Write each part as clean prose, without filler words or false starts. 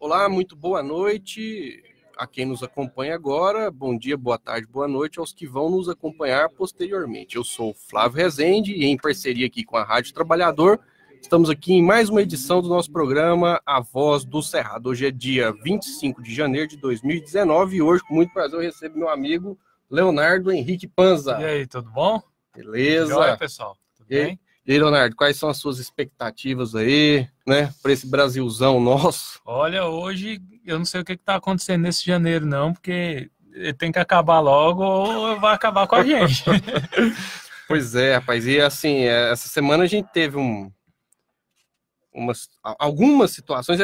Olá, muito boa noite a quem nos acompanha agora. Bom dia, boa tarde, boa noite aos que vão nos acompanhar posteriormente. Eu sou o Flávio Rezende e em parceria aqui com a Rádio Trabalhador, estamos aqui em mais uma edição do nosso programa A Voz do Cerrado. Hoje é dia 25 de janeiro de 2019 e hoje, com muito prazer, eu recebo meu amigo Leonardo Henrique Panza. E aí, tudo bom? Beleza? Joia, pessoal? Tudo bem? E aí, Leonardo, quais são as suas expectativas aí, né, para esse Brasilzão nosso? Olha, hoje eu não sei o que está acontecendo nesse janeiro, não, porque ele tem que acabar logo ou vai acabar com a gente. Pois é, rapaz, e assim, essa semana a gente teve algumas situações,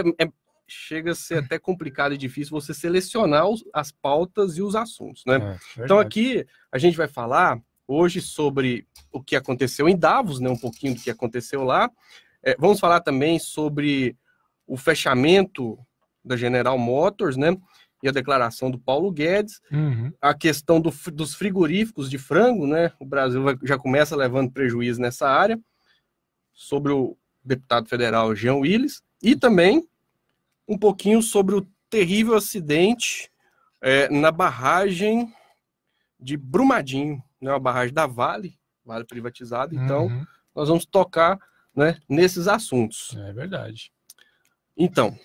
chega a ser até complicado e difícil você selecionar as pautas e os assuntos, né? Então aqui a gente vai falar hoje sobre o que aconteceu em Davos, né? Um pouquinho do que aconteceu lá. Vamos falar também sobre o fechamento da General Motors, né? E a declaração do Paulo Guedes. A questão dos frigoríficos de frango, né? O Brasil já começa levando prejuízo nessa área. Sobre o deputado federal Jean Willis. E também um pouquinho sobre o terrível acidente na barragem de Brumadinho, né, uma barragem da Vale privatizada. Então, nós vamos tocar, né, nesses assuntos. É verdade. Então,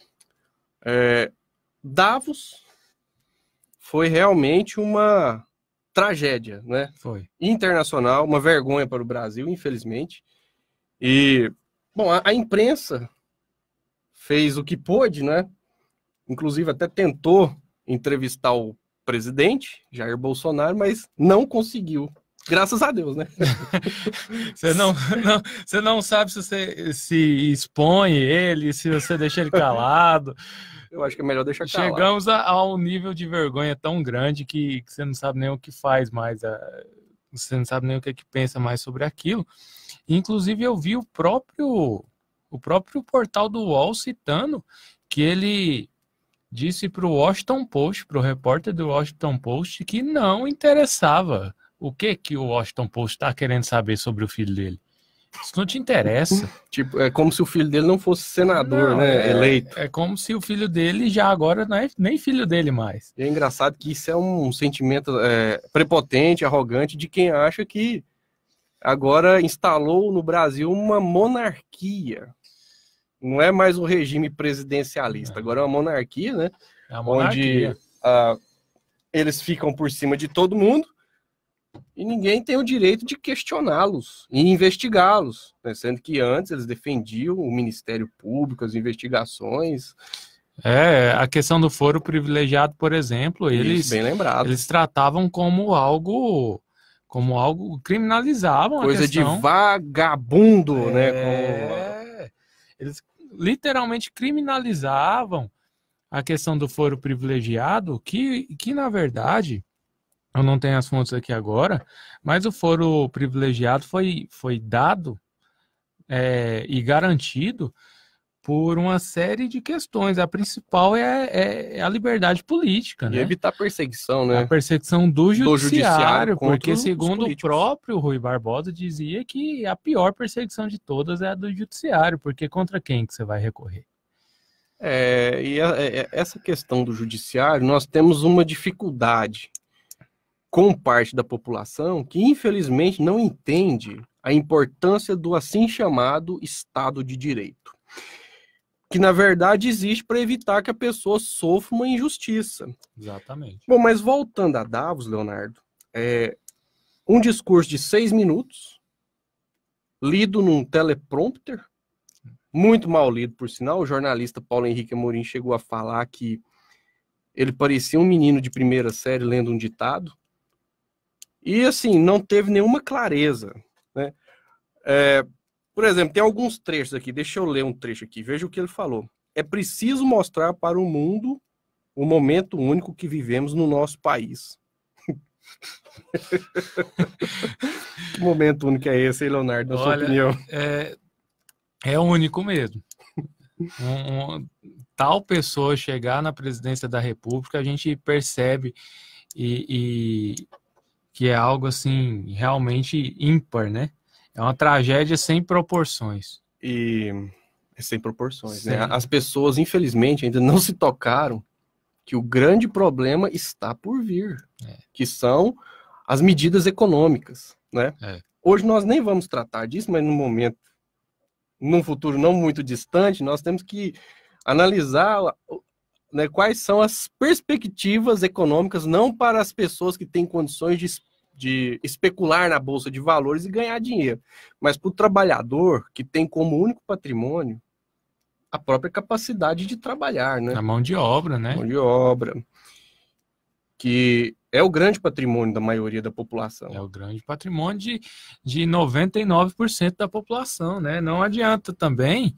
Davos foi realmente uma tragédia, né? Foi. Internacional, uma vergonha para o Brasil, infelizmente. E, bom, a imprensa fez o que pôde, né? Inclusive até tentou entrevistar o presidente, Jair Bolsonaro, mas não conseguiu. Graças a Deus, né? Você não sabe se você se expõe ele, se você deixa ele calado. Eu acho que é melhor deixar calado. Chegamos a um nível de vergonha tão grande que você não sabe nem o que faz mais, você não sabe nem o que pensa mais sobre aquilo. Inclusive eu vi o próprio portal do UOL citando que ele disse para o Washington Post, para o repórter do Washington Post, que não interessava o que o Washington Post está querendo saber sobre o filho dele. Isso não te interessa. Tipo, é como se o filho dele não fosse senador, não, né? Eleito. É como se o filho dele já agora não é nem filho dele mais. E é engraçado que isso é um sentimento prepotente, arrogante de quem acha que agora instalou no Brasil uma monarquia. Não é mais um regime presidencialista, agora é uma monarquia, né? É a monarquia. Onde eles ficam por cima de todo mundo e ninguém tem o direito de questioná-los e investigá-los, né? Sendo que antes eles defendiam o Ministério Público, as investigações. A questão do foro privilegiado, por exemplo, bem lembrado. Eles tratavam como algo criminalizavam coisa a questão. De vagabundo, né? Eles literalmente criminalizavam a questão do foro privilegiado, que na verdade, eu não tenho as fontes aqui agora, mas o foro privilegiado foi dado e garantido por uma série de questões. A principal é a liberdade política, né? E evitar perseguição, né? A perseguição do judiciário, porque contra segundo o próprio Rui Barbosa dizia que a pior perseguição de todas é a do judiciário, porque contra quem que você vai recorrer? Essa questão do judiciário, nós temos uma dificuldade com parte da população que infelizmente não entende a importância do assim chamado Estado de Direito, que na verdade existe para evitar que a pessoa sofra uma injustiça. Exatamente. Bom, mas voltando a Davos, Leonardo, um discurso de 6 minutos, lido num teleprompter, muito mal lido, por sinal. O jornalista Paulo Henrique Amorim chegou a falar que ele parecia um menino de primeira série lendo um ditado. E, assim, não teve nenhuma clareza, né? Por exemplo, tem alguns trechos aqui. Deixa eu ler um trecho aqui. Veja o que ele falou. É preciso mostrar para o mundo o momento único que vivemos no nosso país. Que momento único é esse, hein, Leonardo, na sua opinião? É único mesmo. Tal pessoa chegar na presidência da República, a gente percebe que é algo assim realmente ímpar, né? É uma tragédia sem proporções. E É sem proporções, né? As pessoas, infelizmente, ainda não se tocaram que o grande problema está por vir, que são as medidas econômicas, né? Hoje nós nem vamos tratar disso, mas num futuro não muito distante, nós temos que analisar, né, quais são as perspectivas econômicas, não para as pessoas que têm condições de especular na bolsa de valores e ganhar dinheiro, mas para o trabalhador que tem como único patrimônio a própria capacidade de trabalhar, né? A mão de obra, né? Mão de obra, que é o grande patrimônio da maioria da população. É o grande patrimônio de 99% da população, né? Não adianta também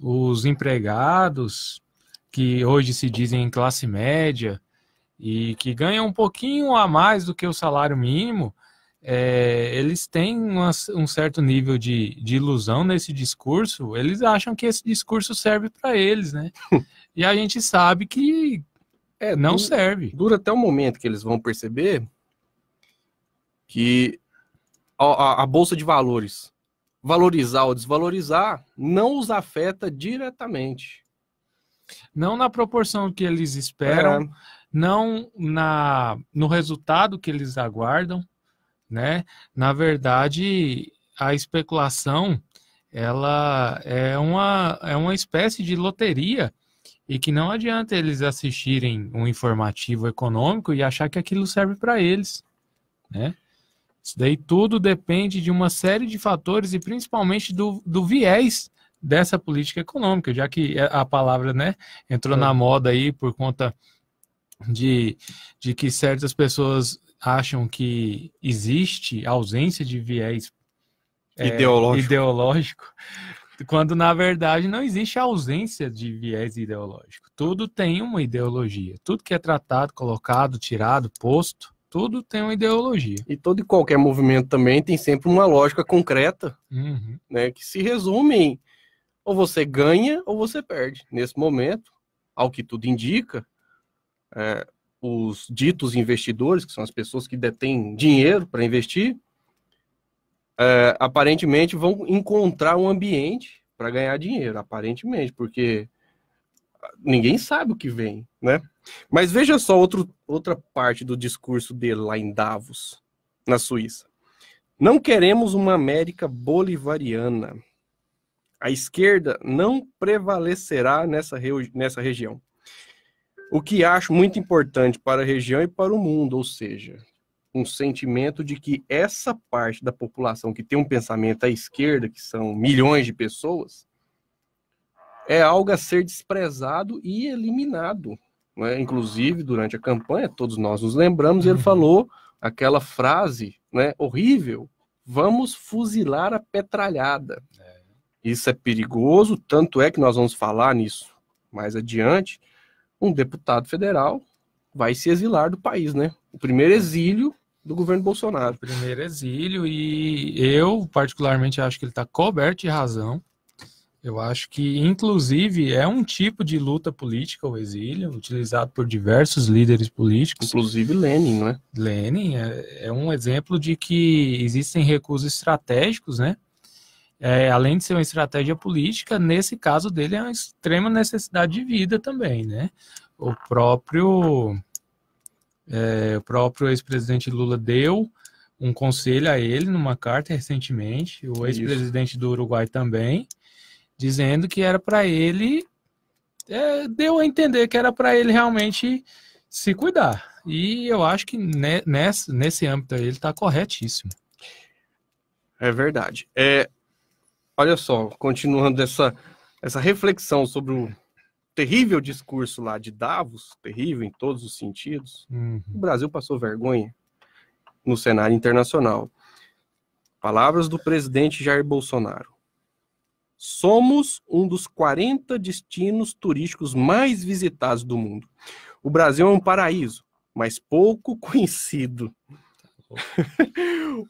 os empregados que hoje se dizem classe média e que ganham um pouquinho a mais do que o salário mínimo, eles têm um certo nível de ilusão nesse discurso. Eles acham que esse discurso serve para eles, né? E a gente sabe que não serve. Dura até o momento que eles vão perceber que a bolsa de valores, valorizar ou desvalorizar, não os afeta diretamente. Não na proporção que eles esperam, não no resultado que eles aguardam, né? Na verdade, a especulação, ela é uma espécie de loteria e que não adianta eles assistirem um informativo econômico e achar que aquilo serve para eles, né? Isso daí tudo depende de uma série de fatores e principalmente do viés dessa política econômica, já que a palavra, né, entrou na moda aí por conta de que certas pessoas acham que existe ausência de viés ideológico, quando na verdade não existe ausência de viés ideológico. Tudo tem uma ideologia. Tudo que é tratado, colocado, tirado, posto, tudo tem uma ideologia. E todo e qualquer movimento também tem sempre uma lógica concreta, né, que se resume em ou você ganha ou você perde. Nesse momento, ao que tudo indica, os ditos investidores, que são as pessoas que detêm dinheiro para investir, aparentemente vão encontrar um ambiente para ganhar dinheiro, aparentemente, porque ninguém sabe o que vem, né? Mas veja só outra parte do discurso dele lá em Davos, na Suíça. Não queremos uma América bolivariana. A esquerda não prevalecerá nessa região. O que acho muito importante para a região e para o mundo, ou seja, um sentimento de que essa parte da população que tem um pensamento à esquerda, que são milhões de pessoas, é algo a ser desprezado e eliminado, né? Inclusive, durante a campanha, todos nós nos lembramos, ele falou aquela frase, né, horrível: vamos fuzilar a petralhada. Isso é perigoso, tanto é que nós vamos falar nisso mais adiante. Um deputado federal vai se exilar do país, né? O primeiro exílio do governo Bolsonaro. O primeiro exílio, e eu particularmente acho que ele está coberto de razão. Eu acho que, inclusive, é um tipo de luta política, o exílio, utilizado por diversos líderes políticos. Inclusive Lenin, não é? Lenin é um exemplo de que existem recursos estratégicos, né? Além de ser uma estratégia política, nesse caso dele é uma extrema necessidade de vida também, né? O próprio ex-presidente Lula deu um conselho a ele numa carta recentemente, o ex-presidente do Uruguai também, dizendo que era para ele, deu a entender que era para ele realmente se cuidar. E eu acho que nesse âmbito aí ele está corretíssimo. É verdade. Olha só, continuando essa reflexão sobre o terrível discurso lá de Davos, terrível em todos os sentidos, o Brasil passou vergonha no cenário internacional. Palavras do presidente Jair Bolsonaro. Somos um dos 40 destinos turísticos mais visitados do mundo. O Brasil é um paraíso, mas pouco conhecido.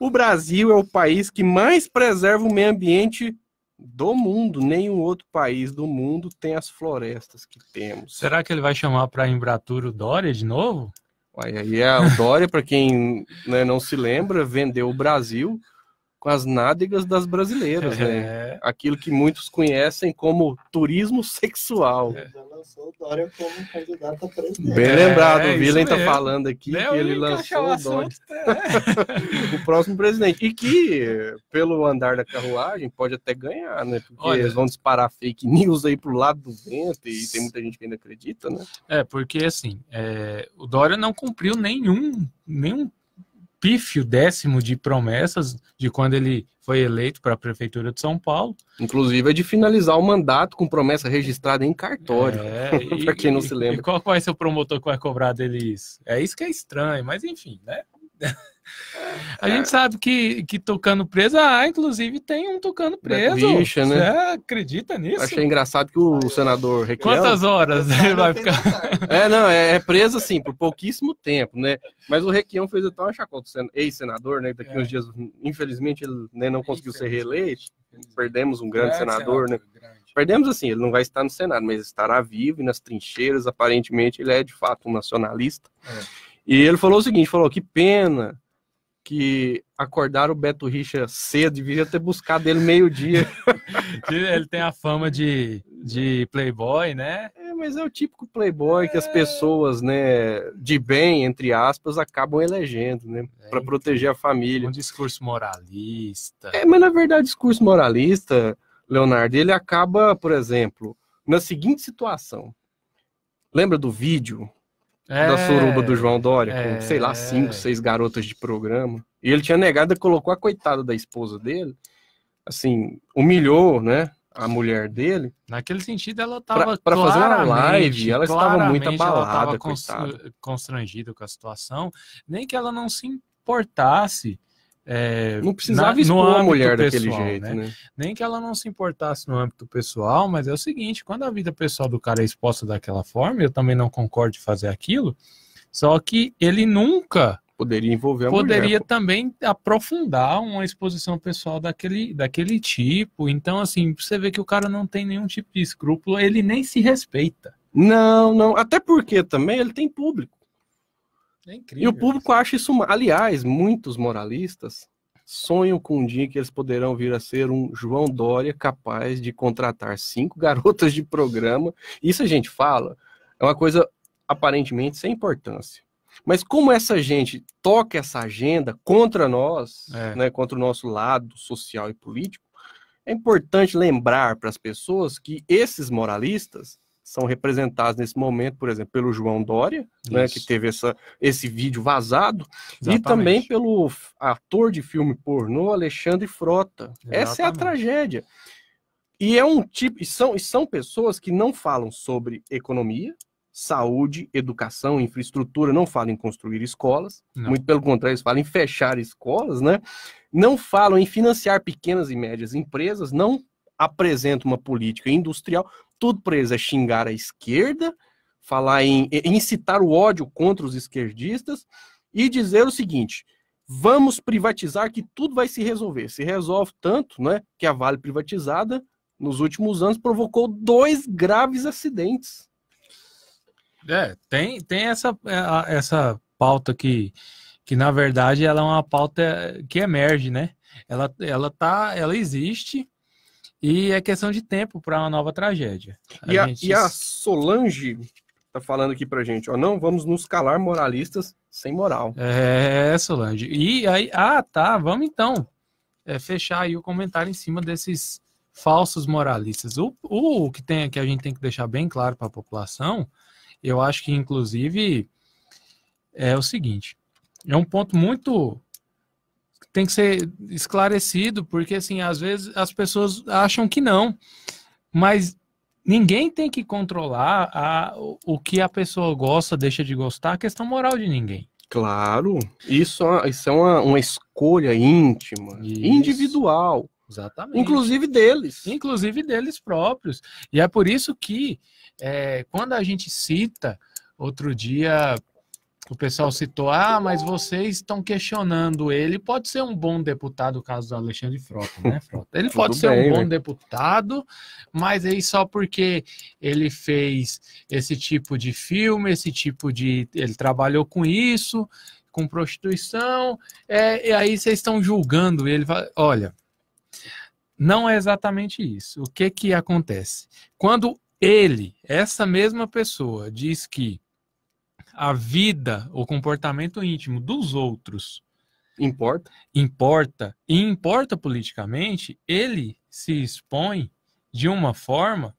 O Brasil é o país que mais preserva o meio ambiente do mundo. Nenhum outro país do mundo tem as florestas que temos. Será que ele vai chamar para a Embratur o Dória de novo? Aí o Dória, para quem, né, não se lembra, vendeu o Brasil com as nádegas das brasileiras, né? Aquilo que muitos conhecem como turismo sexual. Já lançou o Dória como candidato a presidente. Bem lembrado, o Villain tá falando aqui que ele lançou o Dória. O próximo presidente. E que, pelo andar da carruagem, pode até ganhar, né? Porque eles vão disparar fake news aí pro lado do vento e tem muita gente que ainda acredita, né? Porque assim, o Dória não cumpriu nenhum pífio décimo de promessas de quando ele foi eleito para a Prefeitura de São Paulo. Inclusive é de finalizar o mandato com promessa registrada em cartório, para quem não se lembra. E qual vai ser o promotor que vai cobrar dele isso? É isso que é estranho, mas enfim, né? A gente sabe que tucano preso, inclusive tem um tucano preso. Richa, né? Você acredita nisso? Achei engraçado que o senador Requião... Quantas horas ele vai ficar? É preso assim, por pouquíssimo tempo, né? Mas o Requião fez até uma chacota, ex-senador, né? Daqui uns dias, infelizmente, ele não conseguiu ser reeleito. Perdemos um grande senador, né? Perdemos assim, ele não vai estar no Senado, mas estará vivo e nas trincheiras, aparentemente ele é de fato um nacionalista. E ele falou o seguinte, que pena que acordaram o Beto Richa cedo, devia ter buscado ele meio-dia. Ele tem a fama de playboy, né? Mas é o típico playboy que as pessoas, né, de bem, entre aspas, acabam elegendo, né, para proteger a família. Um discurso moralista. Mas na verdade, o discurso moralista, Leonardo, ele acaba, por exemplo, na seguinte situação. Lembra do vídeo da suruba do João Dória, com, sei lá, 5, 6 garotas de programa? E ele tinha negado e colocou a coitada da esposa dele, assim, humilhou, né, a mulher dele. Naquele sentido, ela estava para fazer uma live, ela estava muito abalada, constrangida com a situação, nem que ela não se importasse. Não precisava expor a mulher daquele jeito, né? Nem que ela não se importasse no âmbito pessoal, mas é o seguinte, quando a vida pessoal do cara é exposta daquela forma, eu também não concordo de fazer aquilo, só que ele nunca poderia envolver a poderia mulher, também aprofundar uma exposição pessoal daquele tipo. Então, assim, você vê que o cara não tem nenhum tipo de escrúpulo, ele nem se respeita. Não, até porque também ele tem público. É incrível. E o público acha isso... Aliás, muitos moralistas sonham com um dia que eles poderão vir a ser um João Dória capaz de contratar 5 garotas de programa. Isso a gente fala, é uma coisa aparentemente sem importância. Mas como essa gente toca essa agenda contra nós, né, contra o nosso lado social e político, é importante lembrar para as pessoas que esses moralistas são representados nesse momento, por exemplo, pelo João Dória, né, que teve esse vídeo vazado, e também pelo ator de filme pornô Alexandre Frota. Essa é a tragédia. E é um tipo, e são pessoas que não falam sobre economia, saúde, educação, infraestrutura, não falam em construir escolas, muito pelo contrário, eles falam em fechar escolas, né? Não falam em financiar pequenas e médias empresas, não apresentam uma política industrial. Tudo para eles é xingar a esquerda, falar em incitar o ódio contra os esquerdistas e dizer o seguinte: vamos privatizar que tudo vai se resolver. Se resolve tanto, né, que a Vale privatizada, nos últimos anos, provocou 2 graves acidentes. Tem essa pauta que na verdade ela é uma pauta que emerge, né? Ela existe. E é questão de tempo para uma nova tragédia. E a Solange tá falando aqui pra gente, não vamos nos calar moralistas sem moral. Solange. E aí, vamos então fechar aí o comentário em cima desses falsos moralistas. O que a gente tem que deixar bem claro para a população, eu acho que inclusive é o seguinte, é um ponto muito... tem que ser esclarecido, porque assim, às vezes as pessoas acham que não, mas ninguém tem que controlar o que a pessoa gosta, deixa de gostar, a questão moral de ninguém. Claro, isso é uma escolha íntima, individual. Exatamente. Inclusive deles. Inclusive deles próprios. E é por isso que quando a gente cita, outro dia... O pessoal citou, mas vocês estão questionando ele. Pode ser um bom deputado, o caso do Alexandre Frota, né, Frota? Ele pode ser um bom deputado, mas aí só porque ele fez esse tipo de filme, ele trabalhou com isso, com prostituição, e aí vocês estão julgando ele. Olha, não é exatamente isso. O que acontece? Quando essa mesma pessoa, diz que a vida, o comportamento íntimo dos outros importa politicamente, ele se expõe de uma forma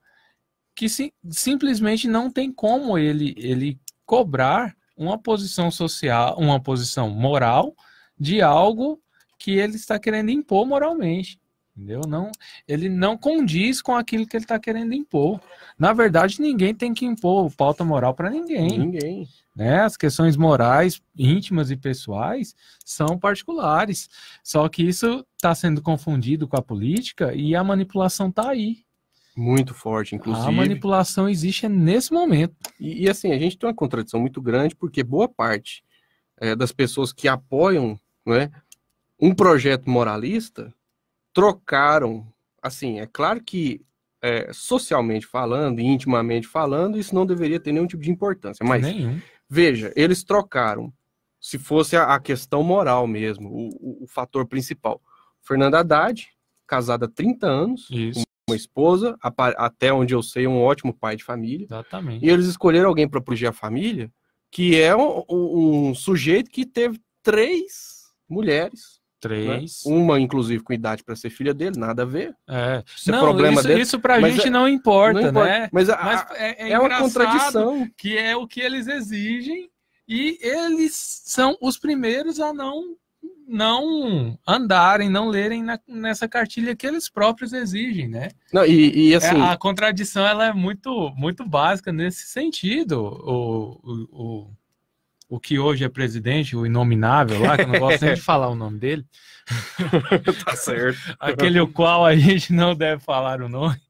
que simplesmente não tem como ele cobrar uma posição social, uma posição moral de algo que ele está querendo impor moralmente. Entendeu? Ele não condiz com aquilo que ele está querendo impor. Na verdade, ninguém tem que impor pauta moral para ninguém. Ninguém. Né? As questões morais, íntimas e pessoais são particulares. Só que isso está sendo confundido com a política e a manipulação está aí. Muito forte, inclusive. A manipulação existe nesse momento. E assim, a gente tem uma contradição muito grande, porque boa parte das pessoas que apoiam, né, um projeto moralista trocaram, assim, é claro que socialmente falando, intimamente falando, isso não deveria ter nenhum tipo de importância, mas veja, eles trocaram, se fosse a questão moral mesmo, o fator principal. Fernando Haddad, casado há 30 anos, isso. Uma esposa, até onde eu sei, um ótimo pai de família. Exatamente. E eles escolheram alguém para proteger a família, que é um sujeito que teve 3 mulheres. 3. Né? Uma, inclusive, com idade para ser filha dele, nada a ver. Isso é problema dele. Isso pra gente não importa, né? Mas é uma contradição. Que é o que eles exigem e eles são os primeiros a não andarem, não lerem nessa cartilha que eles próprios exigem, né? Não, e assim... A contradição ela é muito, muito básica nesse sentido. O que hoje é presidente, o inominável lá, que eu não gosto nem de falar o nome dele. Tá certo. Aquele o qual a gente não deve falar o nome.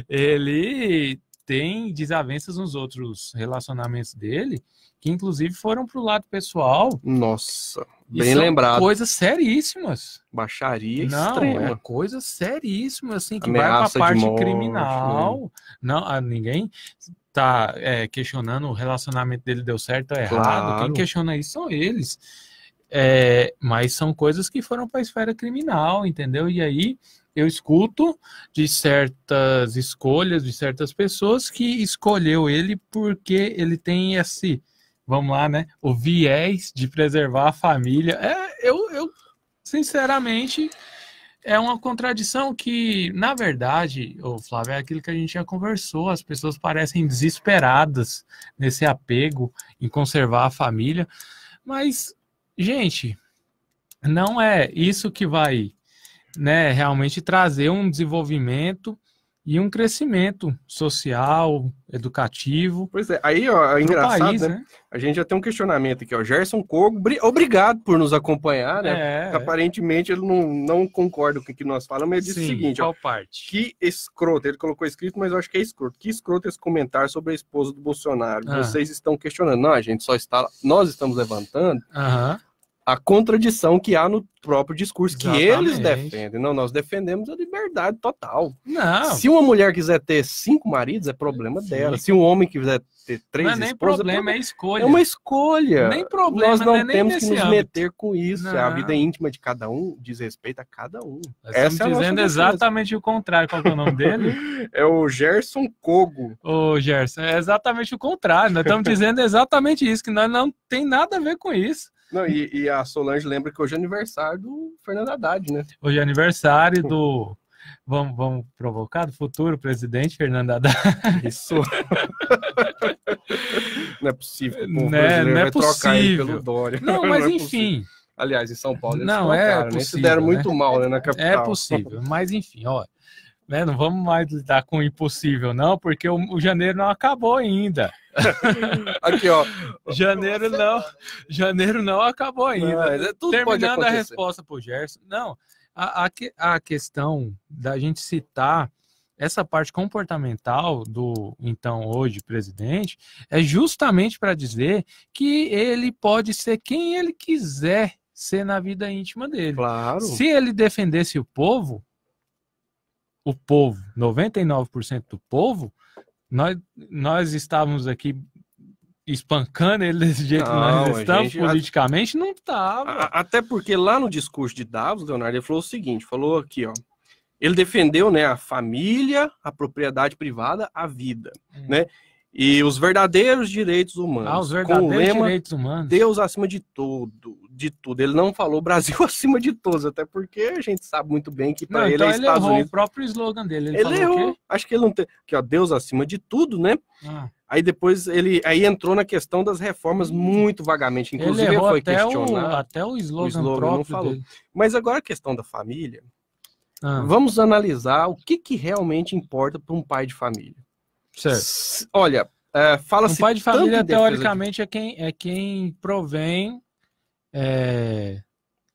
Ele tem desavenças nos outros relacionamentos dele, que inclusive foram pro lado pessoal. Nossa, bem lembrado. Coisas seríssimas. Baixaria extrema. Coisas seríssimas, assim, que ameaça vai pra parte morte, criminal. né? Não, ninguém tá questionando o relacionamento dele deu certo ou errado. Claro. Quem questiona isso são eles. Mas são coisas que foram para a esfera criminal, entendeu? E aí eu escuto de certas escolhas de certas pessoas que escolheu ele porque ele tem esse, vamos lá, né? O viés de preservar a família. Eu sinceramente, é uma contradição que, na verdade, Flávio, é aquilo que a gente já conversou, as pessoas parecem desesperadas nesse apego em conservar a família, mas, gente, não é isso que vai, né, realmente trazer um desenvolvimento e um crescimento social, educativo. Pois é, aí ó, é engraçado, país, né? A gente já tem um questionamento aqui, ó. Gerson Kogo, obrigado por nos acompanhar, né? Aparentemente ele não concorda com o que nós falamos, mas ele disse o seguinte, qual ó, parte? Que escroto, ele colocou escrito, mas eu acho que é escroto. Que escroto esse comentário sobre a esposa do Bolsonaro. Vocês estão questionando. Não, a gente nós estamos levantando a contradição que há no próprio discurso que eles defendem. Não, nós defendemos a liberdade total. Não. Se uma mulher quiser ter 5 maridos, é problema dela. Se um homem quiser ter 3 não é nem esposas, problema, é escolha. É uma escolha. Nem problema, nós não é temos que nos âmbito. meter com isso. Não. A vida íntima de cada um diz respeito a cada um. Essa dizendo exatamente o contrário. Qual que é o nome dele? É o Gerson Kogo. Ô, Gerson, é exatamente o contrário. Nós estamos dizendo exatamente isso, que nós não tem nada a ver com isso. Não, e a Solange lembra que hoje é aniversário do Fernando Haddad, né? Hoje é aniversário do... Vamos provocar? Do futuro presidente Fernando Haddad. Isso. Não é possível. O povo brasileiro vai trocar ele pelo Dória. Não, mas enfim. Aliás, em São Paulo eles não trocaram, é possível, né? Se deram muito mal, né, na capital. É possível, mas enfim, ó. Né, não vamos mais lidar com o impossível, não, porque o janeiro não acabou ainda. Aqui, ó. Janeiro não acabou ainda. Não, tudo terminando a resposta para o Gerson. Não, a questão da gente citar essa parte comportamental do, então, hoje, presidente, é justamente para dizer que ele pode ser quem ele quiser ser na vida íntima dele. Claro. Se ele defendesse o povo, 99% do povo, nós estávamos aqui espancando ele desse jeito que nós estamos politicamente, não estava. Até porque lá no discurso de Davos, Leonardo, ele falou o seguinte, falou aqui, ó, ele defendeu, né, a família, a propriedade privada, a vida, né, e os verdadeiros direitos humanos. Os verdadeiros com o lema, direitos humanos. Deus acima de tudo. Ele não falou Brasil acima de todos, até porque a gente sabe muito bem que para ele então é Estados Unidos. O próprio slogan dele. Ele errou. Acho que ele não tem. Aqui, ó, Deus acima de tudo, né? Aí depois ele entrou na questão das reformas muito vagamente. Inclusive ele foi questionado. Até o slogan próprio não falou. dele. Mas agora a questão da família. Vamos analisar o que realmente importa para um pai de família. Certo. Olha, fala-se. Um pai de família, teoricamente, é quem provém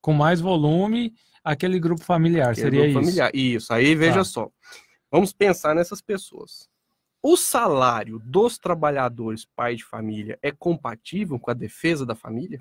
com mais volume aquele grupo familiar. Seria isso? Familiar. Isso. Aí veja só. Vamos pensar nessas pessoas. O salário dos trabalhadores pai de família é compatível com a defesa da família?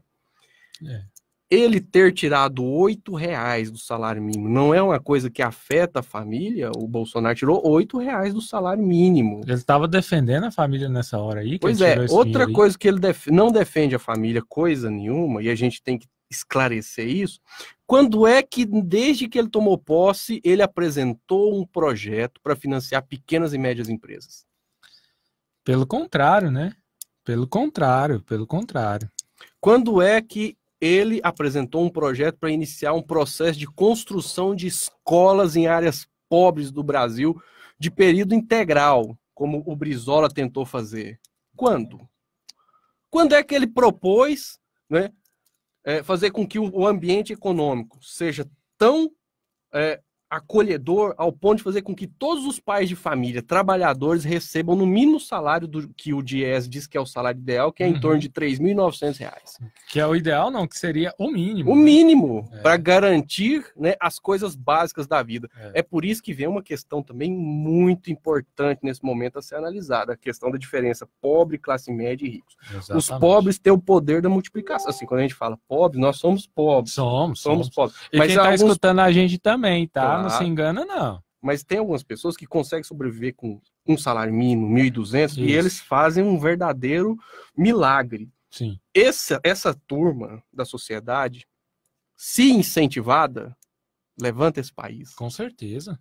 Ele ter tirado R$8 do salário mínimo não é uma coisa que afeta a família? O Bolsonaro tirou R$8 do salário mínimo. Ele estava defendendo a família nessa hora aí? Pois é, outra coisa que ele não defende a família coisa nenhuma, e a gente tem que esclarecer isso, quando é que, desde que ele tomou posse, ele apresentou um projeto para financiar pequenas e médias empresas? Pelo contrário, né? Pelo contrário. Quando é que ele apresentou um projeto para iniciar um processo de construção de escolas em áreas pobres do Brasil de período integral, como o Brizola tentou fazer? Quando? Quando é que ele propôs, né, fazer com que o ambiente econômico seja tão acolhedor ao ponto de fazer com que todos os pais de família, trabalhadores, recebam no mínimo salário que o Diese diz que é o salário ideal, que é em torno de R$3.900. Que é o ideal, não, que seria o mínimo. O mínimo, para garantir, né, as coisas básicas da vida. É por isso que vem uma questão também muito importante nesse momento a ser analisada, a questão da diferença pobre, classe média e ricos. Exatamente. Os pobres têm o poder da multiplicação. Assim, quando a gente fala pobre, nós somos pobres. Somos pobres. E mas quem está escutando a gente também, tá? Não se engana, não. Mas tem algumas pessoas que conseguem sobreviver com um salário mínimo, 1.200, e eles fazem um verdadeiro milagre. Sim. Essa turma da sociedade, se incentivada, levanta esse país. Com certeza.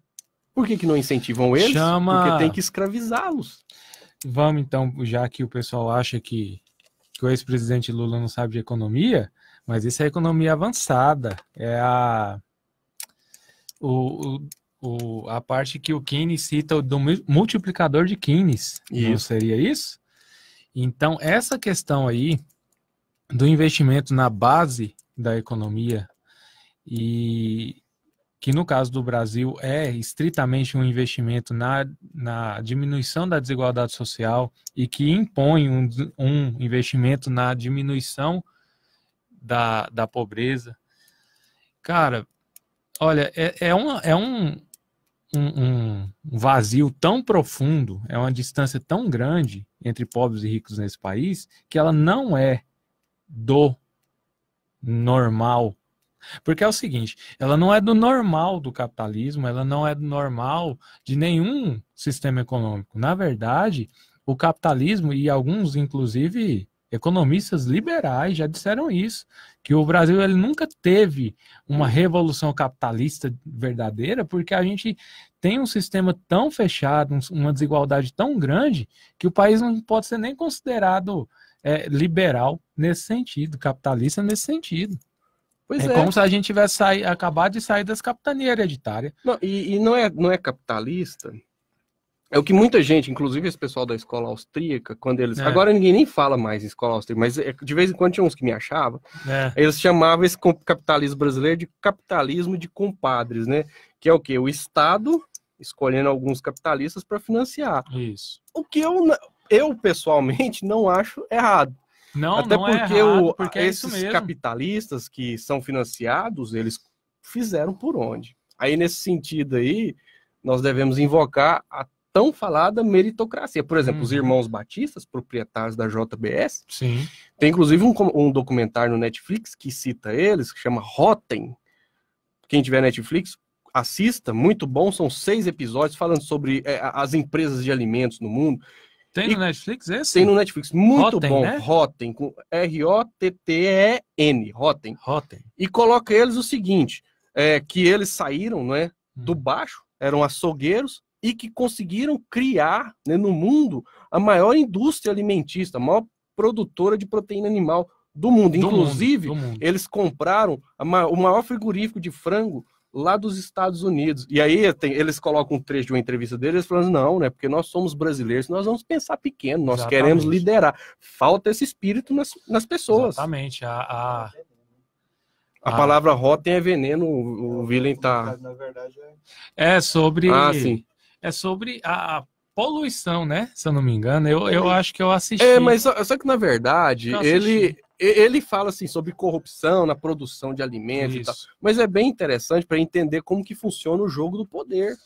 Por que não incentivam eles? Porque tem que escravizá-los. Vamos então, já que o pessoal acha que o ex-presidente Lula não sabe de economia, mas isso é economia avançada. É a parte que o Keynes cita do multiplicador de Keynes. Não seria isso? Então, essa questão aí do investimento na base da economia, e que no caso do Brasil é estritamente um investimento na diminuição da desigualdade social e que impõe um investimento na diminuição da pobreza. Cara, olha, é um vazio tão profundo, é uma distância tão grande entre pobres e ricos nesse país, que ela não é do normal. Porque é o seguinte, ela não é do normal do capitalismo, ela não é do normal de nenhum sistema econômico. Na verdade, o capitalismo, e alguns, inclusive, economistas liberais já disseram isso, que o Brasil ele nunca teve uma revolução capitalista verdadeira, porque a gente tem um sistema tão fechado, uma desigualdade tão grande, que o país não pode ser nem considerado liberal nesse sentido, capitalista nesse sentido. Pois é como se a gente tivesse acabado de sair das capitanias hereditárias. Não, e não é capitalista. É o que muita gente, inclusive esse pessoal da escola austríaca, quando eles... Agora ninguém nem fala mais em escola austríaca, mas de vez em quando tinha uns que me achavam. Eles chamavam esse capitalismo brasileiro de capitalismo de compadres, né? Que é o quê? O Estado escolhendo alguns capitalistas para financiar. Isso. O que eu pessoalmente não acho errado. Até não porque, é errado, porque esses capitalistas que são financiados, eles fizeram por onde? Aí, nesse sentido aí, nós devemos invocar a tão falada meritocracia. Por exemplo, os irmãos Batistas, proprietários da JBS, sim, tem inclusive um documentário no Netflix que cita eles, que chama Rotten. Quem tiver Netflix, assista, muito bom, são 6 episódios falando sobre as empresas de alimentos no mundo. Tem no Netflix esse? Tem no Netflix. Muito Rotten, bom. né? Rotten, com Rotten. Rotten. E coloca eles o seguinte, que eles saíram, né, do baixo, eram açougueiros, e que conseguiram criar, né, no mundo a maior indústria alimentícia, a maior produtora de proteína animal do mundo. Inclusive, eles compraram o maior frigorífico de frango lá dos Estados Unidos. E aí eles colocam um trecho de uma entrevista deles falando, não, né? Porque nós somos brasileiros, nós vamos pensar pequeno, nós queremos liderar. Falta esse espírito nas pessoas. Exatamente. A palavra rotem é veneno, o Willem tá... Na verdade, É sobre... sim. É sobre a poluição, né? Se eu não me engano. Eu acho que eu assisti. Mas só que, na verdade, ele fala assim sobre corrupção na produção de alimentos e tal. Mas é bem interessante para entender como que funciona o jogo do poder.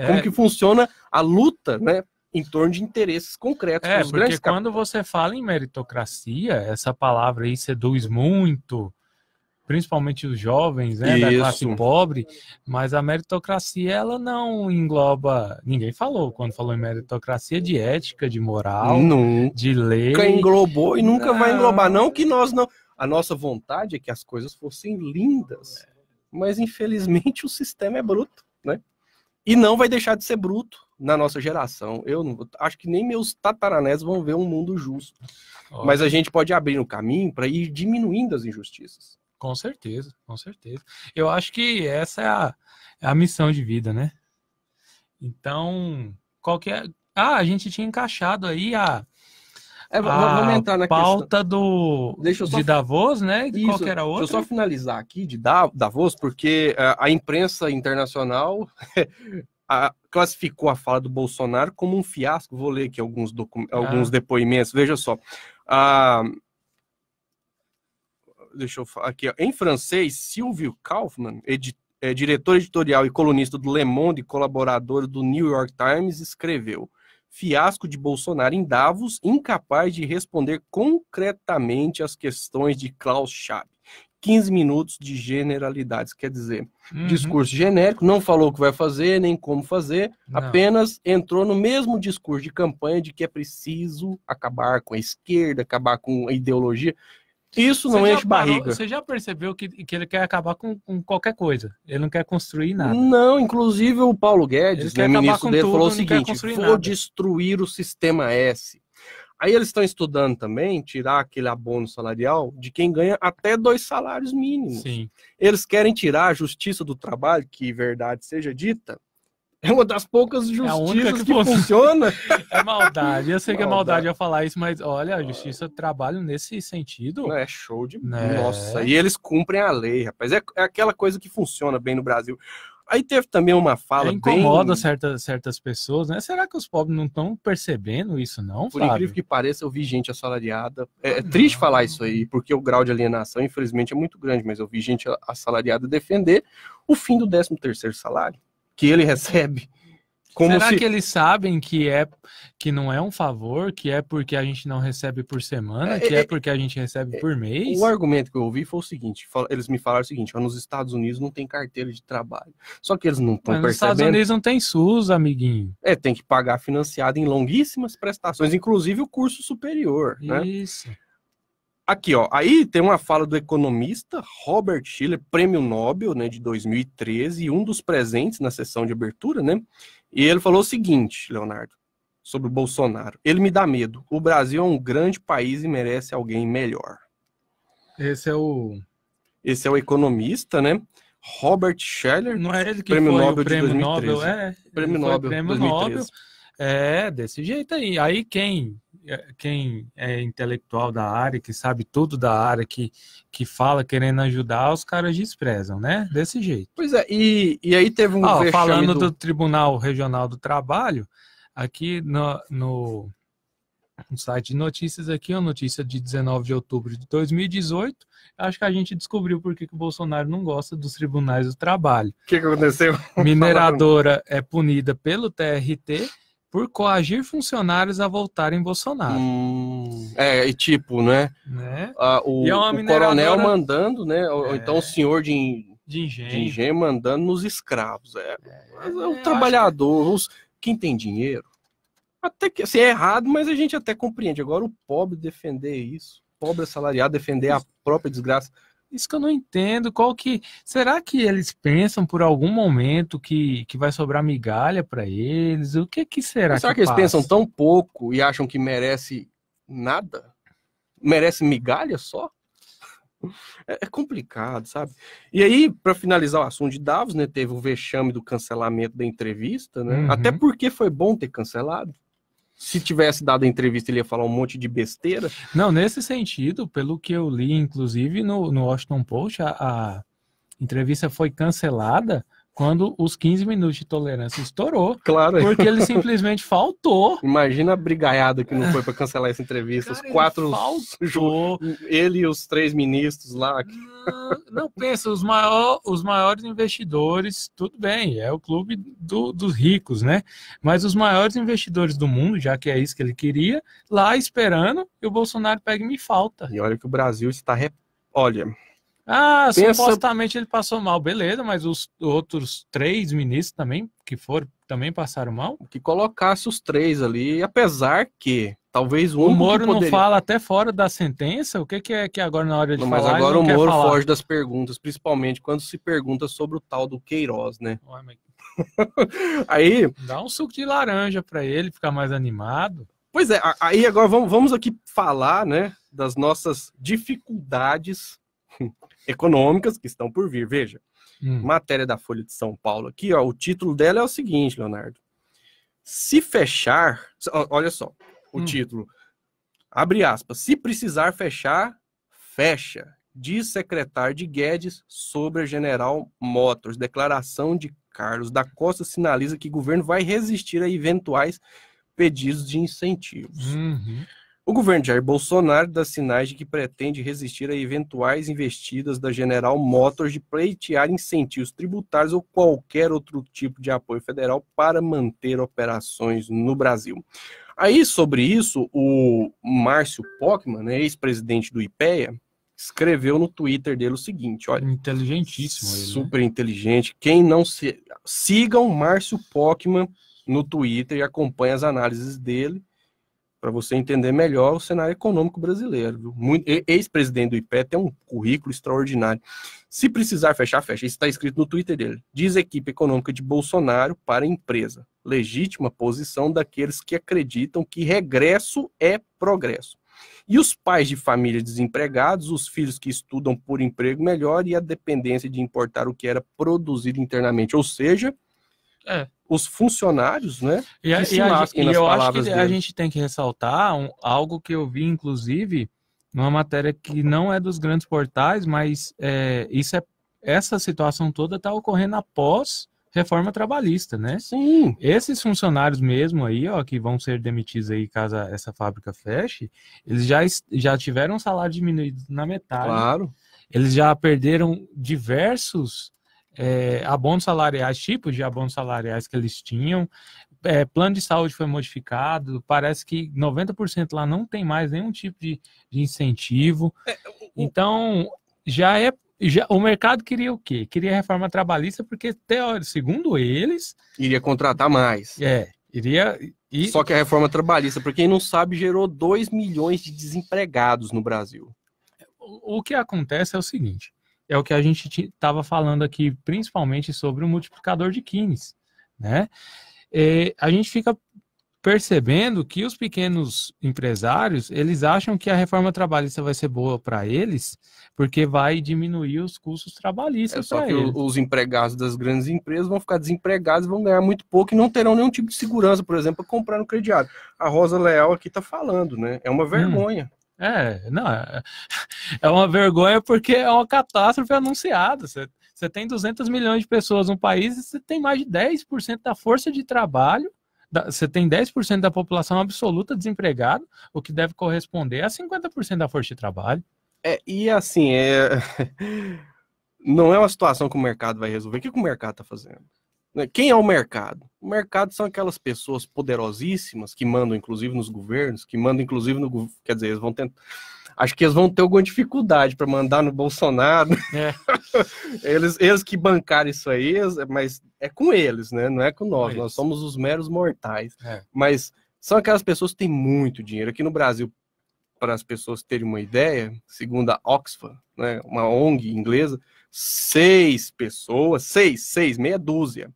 Como que funciona a luta, né? Em torno de interesses concretos. Porque quando você fala em meritocracia, essa palavra aí seduz muito, principalmente os jovens, né, da classe pobre, mas a meritocracia, ela não engloba, ninguém falou, quando falou em meritocracia, de ética, de moral, de lei. Nunca englobou e nunca vai englobar. Não que nós não... A nossa vontade é que as coisas fossem lindas, mas infelizmente o sistema é bruto, né? E não vai deixar de ser bruto na nossa geração. Eu acho que nem meus tataranés vão ver um mundo justo. Mas a gente pode abrir um caminho para ir diminuindo as injustiças. Com certeza, com certeza. Eu acho que essa é a missão de vida, né? Então, qual que é... a gente tinha encaixado aí vamos entrar na pauta questão de Davos, né? Isso, qual que era outra? Deixa eu só finalizar aqui de Davos, porque a imprensa internacional classificou a fala do Bolsonaro como um fiasco. Vou ler aqui alguns depoimentos. Veja só. Deixa eu falar aqui, ó. Em francês, Sylvie Kaufmann, diretor editorial e colunista do Le Monde e colaborador do New York Times, escreveu: fiasco de Bolsonaro em Davos, incapaz de responder concretamente às questões de Klaus Schwab. 15 minutos de generalidades, quer dizer, discurso genérico, não falou o que vai fazer, nem como fazer, apenas entrou no mesmo discurso de campanha de que é preciso acabar com a esquerda, acabar com a ideologia. Isso não enche barriga. Você já percebeu que ele quer acabar com qualquer coisa? Ele não quer construir nada. Não, inclusive o Paulo Guedes, né, ministro dele, falou o seguinte: vou destruir o sistema S. Aí eles estão estudando também tirar aquele abono salarial de quem ganha até 2 salários mínimos. Sim. Eles querem tirar a justiça do trabalho, que verdade seja dita, é uma das poucas justiças que funciona. É maldade. Eu sei que é maldade eu falar isso, mas olha, a justiça trabalha nesse sentido. É show de... Nossa, e eles cumprem a lei, rapaz. É aquela coisa que funciona bem no Brasil. Aí teve também uma fala incomoda certas pessoas, né? Será que os pobres não estão percebendo isso, não, Por incrível que pareça, eu vi gente assalariada. É triste falar isso aí, porque o grau de alienação, infelizmente, é muito grande, mas eu vi gente assalariada defender o fim do 13º salário que ele recebe. Será que eles sabem que não é um favor, que é porque a gente não recebe por semana, que é porque a gente recebe por mês? O argumento que eu ouvi foi o seguinte, eles me falaram o seguinte: nos Estados Unidos não tem carteira de trabalho. Só que eles não estão percebendo. Nos Estados Unidos não tem SUS, amiguinho. Tem que pagar financiado em longuíssimas prestações, inclusive o curso superior. Isso. Né? Aqui, ó, aí tem uma fala do economista Robert Shiller, prêmio Nobel, né, de 2013, e um dos presentes na sessão de abertura, né? E ele falou o seguinte, Leonardo, sobre o Bolsonaro: ele me dá medo. O Brasil é um grande país e merece alguém melhor. Esse é o economista, né? Robert Shiller. Não é ele que prêmio foi Nobel o prêmio de 2013. Nobel? Prêmio Nobel de 2013. Desse jeito aí. Aí quem é intelectual da área, que sabe tudo da área, que fala querendo ajudar, os caras desprezam, né? Desse jeito. Pois é, e aí teve um vexame falando do Tribunal Regional do Trabalho, aqui no site de notícias aqui, uma notícia de 19 de outubro de 2018, acho que a gente descobriu por que o Bolsonaro não gosta dos tribunais do trabalho. O que aconteceu? Mineradora é punida pelo TRT por coagir funcionários a votarem Bolsonaro. E tipo, né? O coronel mandando, né? Ou então o senhor de engenho mandando nos escravos. O trabalhador, quem tem dinheiro, Até que assim, é errado, mas a gente até compreende. Agora o pobre defender isso, pobre assalariado defender a própria desgraça. Isso que eu não entendo, será que eles pensam por algum momento que vai sobrar migalha para eles? O que será Será que eles pensam tão pouco e acham que merece nada? Merece migalha só? É complicado, sabe? E aí, para finalizar o assunto de Davos, né, teve o vexame do cancelamento da entrevista, né? Uhum. Até porque foi bom ter cancelado. Se tivesse dado a entrevista, ele ia falar um monte de besteira. Não, nesse sentido, pelo que eu li, inclusive no Washington Post, a entrevista foi cancelada quando os 15 minutos de tolerância estourou. Claro. Porque ele simplesmente faltou. Imagina a brigaiada que não foi para cancelar essa entrevista. Cara, os 4, faltou. ele e os 3 ministros lá. Não pensa, os maiores investidores, tudo bem, é o clube dos ricos, né? Mas os maiores investidores do mundo, já que é isso que ele queria, lá esperando, e o Bolsonaro pega e me falta. E olha que o Brasil está... Olha... supostamente ele passou mal, beleza, mas os outros 3 ministros também, também passaram mal? Que colocasse os 3 ali, apesar que talvez o Moro não fala até fora da sentença? O que é que agora na hora de falar? Mas agora o Moro foge das perguntas, principalmente quando se pergunta sobre o tal do Queiroz, né? Aí dá um suco de laranja para ele ficar mais animado. Pois é, aí agora vamos aqui falar, né, das nossas dificuldades econômicas que estão por vir. Veja, matéria da Folha de São Paulo aqui, ó, o título dela é o seguinte, Leonardo. Se fechar, olha só, o título, abre aspas, se precisar fechar, fecha, diz secretário de Guedes sobre a General Motors. Declaração de Carlos da Costa sinaliza que o governo vai resistir a eventuais pedidos de incentivos. O governo de Jair Bolsonaro dá sinais de que pretende resistir a eventuais investidas da General Motors de pleitear incentivos tributários ou qualquer outro tipo de apoio federal para manter operações no Brasil. Aí, sobre isso, o Márcio Pockmann, né, ex-presidente do IPEA, escreveu no Twitter dele o seguinte, olha... Inteligentíssimo ele, super inteligente. Quem não sigam Márcio Pockmann no Twitter e acompanhe as análises dele, para você entender melhor o cenário econômico brasileiro. Ex-presidente do IPE tem um currículo extraordinário. Se precisar fechar, fecha. Isso está escrito no Twitter dele. Diz equipe econômica de Bolsonaro para a empresa. Legítima posição daqueles que acreditam que regresso é progresso. E os pais de família desempregados, os filhos que estudam por emprego melhor e a dependência de importar o que era produzido internamente. Ou seja... os funcionários, né? E eu acho que a gente tem que ressaltar algo que eu vi, inclusive, numa matéria que não é dos grandes portais, mas essa situação toda está ocorrendo após reforma trabalhista, né? Sim. Esses funcionários mesmo aí, ó, que vão ser demitidos aí caso essa fábrica feche, eles já tiveram um salário diminuído na metade. Claro. Eles já perderam diversos... abonos salariais, tipos de abonos salariais que eles tinham, plano de saúde foi modificado, parece que 90% lá não tem mais nenhum tipo de incentivo. Então, o mercado queria o quê? Queria reforma trabalhista porque, segundo eles... iria contratar mais. Só que a reforma trabalhista, para quem não sabe, gerou 2 milhões de desempregados no Brasil. O que acontece é o seguinte... é o que a gente estava falando aqui, principalmente sobre o multiplicador de Keynes, né? A gente fica percebendo que os pequenos empresários, eles acham que a reforma trabalhista vai ser boa para eles, porque vai diminuir os custos trabalhistas para eles. Só que os empregados das grandes empresas vão ficar desempregados, vão ganhar muito pouco e não terão nenhum tipo de segurança, por exemplo, para comprar no crediário. A Rosa Leal aqui está falando, né? É uma vergonha. É uma vergonha porque é uma catástrofe anunciada. Você tem 200 milhões de pessoas no país e você tem mais de 10% da força de trabalho, você tem 10% da população absoluta desempregada, o que deve corresponder a 50% da força de trabalho. E assim, não é uma situação que o mercado vai resolver. O que o mercado está fazendo? Quem é o mercado? O mercado são aquelas pessoas poderosíssimas que mandam, inclusive, nos governos, que mandam, inclusive, no... Quer dizer, eles vão tentar... Acho que eles vão ter alguma dificuldade para mandar no Bolsonaro. Eles que bancaram isso aí, mas é com eles, né? Não é com nós. Nós somos os meros mortais. Mas são aquelas pessoas que têm muito dinheiro. Aqui no Brasil, para as pessoas terem uma ideia, segundo a Oxfam, né, uma ONG inglesa, 6 pessoas, 6, meia dúzia,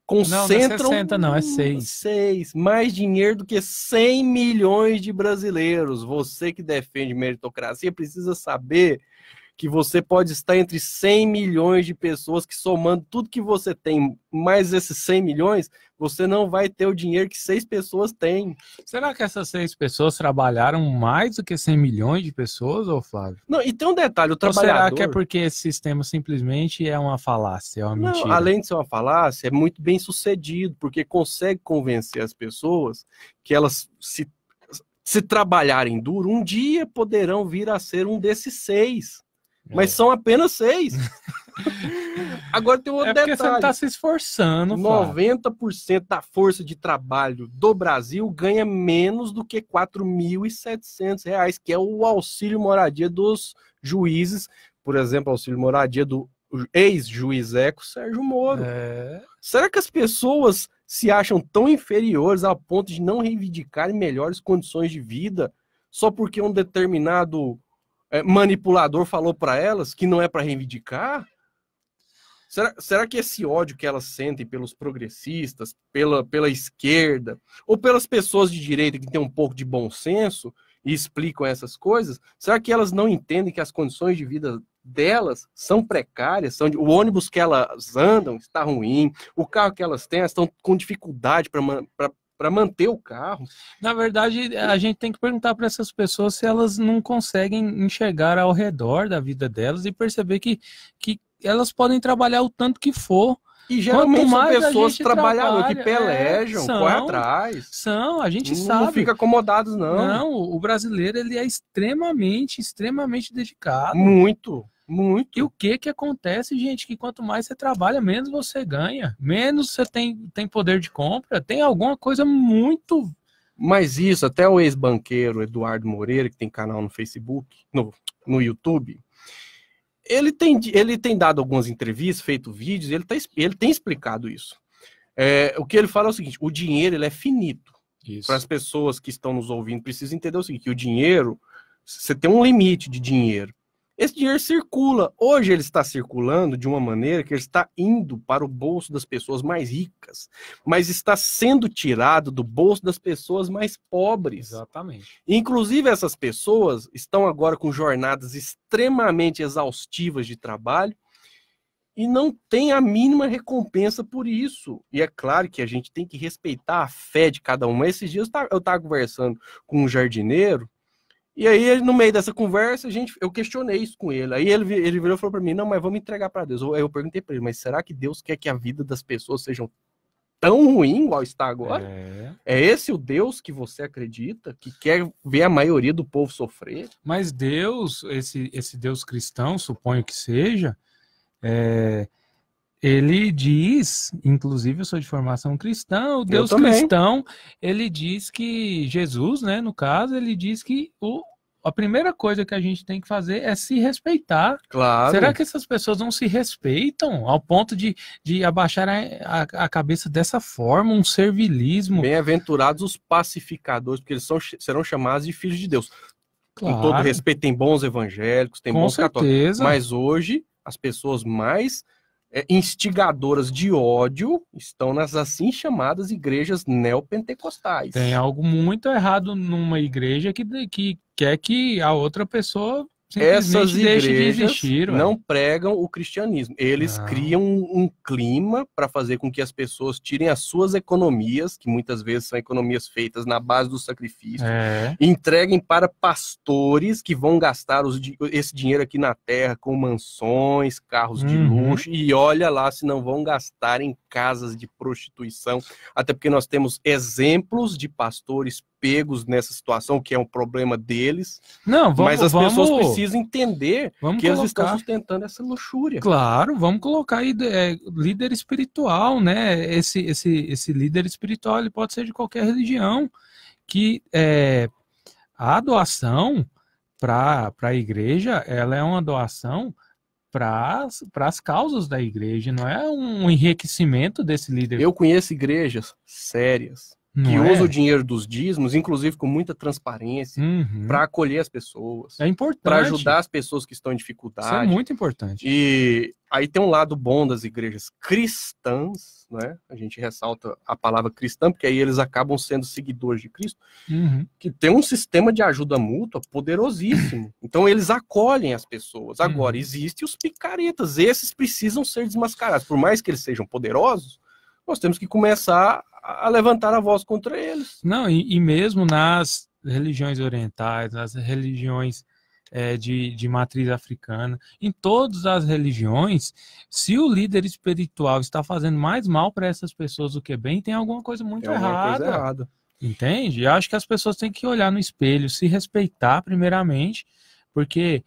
concentram... Não é 60, não, é 6. 6, mais dinheiro do que 100 milhões de brasileiros. Você que defende meritocracia precisa saber que você pode estar entre 100 milhões de pessoas que, somando tudo que você tem, mais esses 100 milhões, você não vai ter o dinheiro que 6 pessoas têm. Será que essas 6 pessoas trabalharam mais do que 100 milhões de pessoas, ô Flávio? Não, e tem um detalhe, o trabalhador... Ou será que é porque esse sistema simplesmente é uma falácia, é uma mentira? Não, além de ser uma falácia, é muito bem sucedido, porque consegue convencer as pessoas que elas, se trabalharem duro, um dia poderão vir a ser um desses 6. Mas são apenas 6. Agora tem outro detalhe. Porque você não está se esforçando, Flávio. 90% da força de trabalho do Brasil ganha menos do que R$ 4.700, que é o auxílio moradia dos juízes. Por exemplo, auxílio moradia do ex-juiz Sérgio Moro. Será que as pessoas se acham tão inferiores ao ponto de não reivindicarem melhores condições de vida só porque um determinado manipulador falou para elas que não é para reivindicar? Será que esse ódio que elas sentem pelos progressistas, pela esquerda, ou pelas pessoas de direita que têm um pouco de bom senso e explicam essas coisas, será que elas não entendem que as condições de vida delas são precárias, o ônibus que elas andam está ruim, o carro que elas têm, elas estão com dificuldade para manter o carro? Na verdade, a gente tem que perguntar para essas pessoas se elas não conseguem enxergar ao redor da vida delas e perceber que elas podem trabalhar o tanto que for. E geralmente são pessoas trabalhadoras que pelejam, correm atrás. A gente não sabe. Não fica acomodados, não. Não, o brasileiro ele é extremamente dedicado. Muito. E o que acontece, gente? Que quanto mais você trabalha, menos você ganha. Menos você tem poder de compra. Tem alguma coisa muito... Mas isso, até o ex-banqueiro Eduardo Moreira, que tem canal no Facebook, no YouTube, ele tem dado algumas entrevistas, feito vídeos, ele tem explicado isso. O que ele fala é o seguinte: o dinheiro ele é finito. Para as pessoas que estão nos ouvindo, precisam entender o seguinte: que o dinheiro, você tem um limite de dinheiro. Esse dinheiro circula. Hoje ele está circulando de uma maneira que ele está indo para o bolso das pessoas mais ricas, mas está sendo tirado do bolso das pessoas mais pobres. Exatamente. Inclusive, essas pessoas estão agora com jornadas extremamente exaustivas de trabalho e não tem a mínima recompensa por isso. E é claro que a gente tem que respeitar a fé de cada um. Esses dias eu estava conversando com um jardineiro, e aí, no meio dessa conversa, eu questionei isso com ele. Aí ele virou e falou para mim: não, mas vamos entregar para Deus. Aí eu perguntei para ele: mas será que Deus quer que a vida das pessoas seja tão ruim igual está agora? É esse o Deus que você acredita? Que quer ver a maioria do povo sofrer? Mas Deus, esse Deus cristão, suponho que seja, ele diz, inclusive eu sou de formação cristã, o Deus cristão, ele diz que Jesus, né, no caso, ele diz que a primeira coisa que a gente tem que fazer é se respeitar. Claro. Será que essas pessoas não se respeitam ao ponto de abaixar a cabeça dessa forma, um servilismo? Bem-aventurados os pacificadores, porque eles serão chamados de filhos de Deus. Claro. Com todo respeito, tem bons evangélicos, tem bons católicos, mas hoje as pessoas mais instigadoras de ódio estão nas assim chamadas igrejas neopentecostais. Tem algo muito errado numa igreja que quer que a outra pessoa essas deixe igrejas de existir, não pregam o cristianismo. Eles criam um clima para fazer com que as pessoas tirem as suas economias, que muitas vezes são economias feitas na base do sacrifício, entreguem para pastores que vão gastar esse dinheiro aqui na terra com mansões, carros de luxo, e olha lá se não vão gastar em casas de prostituição, até porque nós temos exemplos de pastores pegos nessa situação, que é um problema deles. Mas as pessoas precisam entender que eles estão sustentando essa luxúria. Claro, vamos colocar aí líder espiritual, né? Esse líder espiritual, ele pode ser de qualquer religião, que a doação para a igreja, ela é uma doação para as causas da igreja, não é um enriquecimento desse líder. Eu conheço igrejas sérias, que usa o dinheiro dos dízimos, inclusive com muita transparência, para acolher as pessoas. É importante. Para ajudar as pessoas que estão em dificuldade. Isso é muito importante. E aí tem um lado bom das igrejas cristãs, né? A gente ressalta a palavra cristã, porque aí eles acabam sendo seguidores de Cristo, que tem um sistema de ajuda mútua poderosíssimo. Então eles acolhem as pessoas. Agora, existem os picaretas, esses precisam ser desmascarados. Por mais que eles sejam poderosos, nós temos que começar a levantar a voz contra eles. Não, e mesmo nas religiões orientais, nas religiões de matriz africana, em todas as religiões, se o líder espiritual está fazendo mais mal para essas pessoas do que bem, tem alguma coisa muito errada. Entende? Eu acho que as pessoas têm que olhar no espelho, se respeitar primeiramente, porque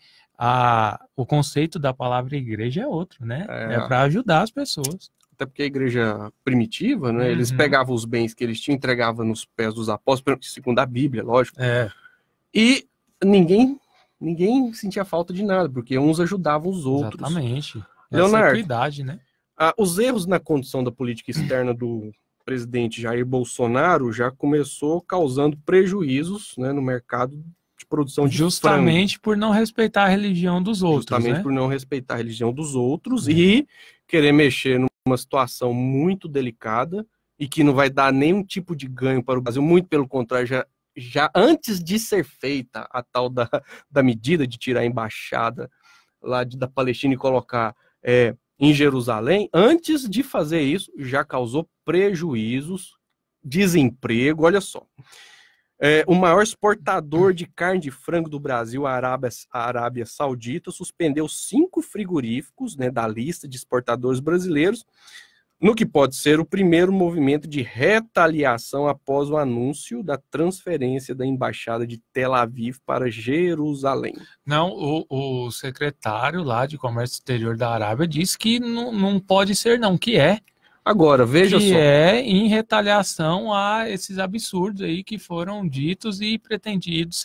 o conceito da palavra igreja é outro, né? É para ajudar as pessoas. Até porque a igreja primitiva, né, eles pegavam os bens que eles tinham, entregavam nos pés dos apóstolos, segundo a Bíblia, lógico. E ninguém sentia falta de nada, porque uns ajudavam os outros. Exatamente. Leonardo, equidade, né? Os erros na condução da política externa do presidente Jair Bolsonaro já começou causando prejuízos, né, no mercado de produção de justamente frango. Por não respeitar a religião dos outros. Justamente, né? Por não respeitar a religião dos outros e querer mexer numa situação muito delicada e que não vai dar nenhum tipo de ganho para o Brasil, muito pelo contrário, já antes de ser feita a tal da medida de tirar a embaixada lá da Palestina e colocar em Jerusalém, antes de fazer isso, já causou prejuízos, desemprego, olha só. O maior exportador de carne de frango do Brasil, a Arábia Saudita, suspendeu 5 frigoríficos, né, da lista de exportadores brasileiros, no que pode ser o primeiro movimento de retaliação após o anúncio da transferência da embaixada de Tel Aviv para Jerusalém. Não, o secretário lá de Comércio Exterior da Arábia disse que não pode ser não, que é. Agora, veja só. Que é em retaliação a esses absurdos aí que foram ditos e pretendidos